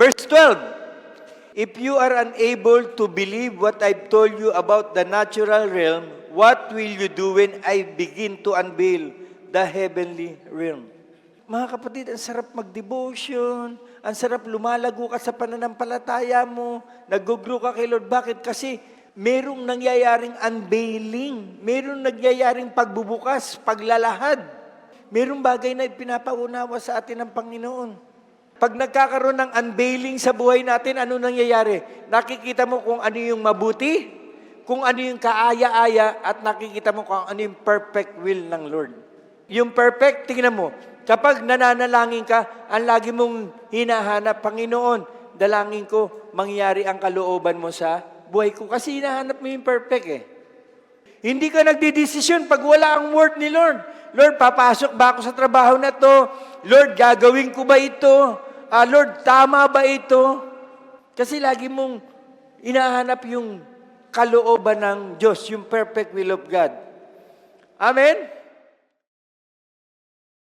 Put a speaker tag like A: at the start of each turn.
A: Verse 12, if you are unable to believe what I've told you about the natural realm, what will you do when I begin to unveil the heavenly realm? Mga kapatid, ang sarap mag-devotion, ang sarap lumalago ka sa pananampalataya mo, nag-grow ka kay Lord. Bakit? Kasi merong nangyayaring unveiling, merong nangyayaring pagbubukas, paglalahad. Merong bagay na ipinapaunawa sa atin ng Panginoon. Pag nagkakaroon ng unveiling sa buhay natin, ano nangyayari? Nakikita mo kung ano yung mabuti, kung ano yung kaaya-aya, at nakikita mo kung ano yung perfect will ng Lord. Yung perfect, tingnan mo, kapag nananalangin ka, ang lagi mong hinahanap, Panginoon, dalangin ko, mangyari ang kalooban mo sa buhay ko. Kasi hinahanap mo yung perfect eh. Hindi ka nagdidesisyon pag wala ang word ni Lord. Lord, papasok ba ako sa trabaho na to? Lord, gagawin ko ba ito? Lord, tama ba ito? Kasi lagi mong hinahanap yung kalooban ng Diyos, yung perfect will of God. Amen?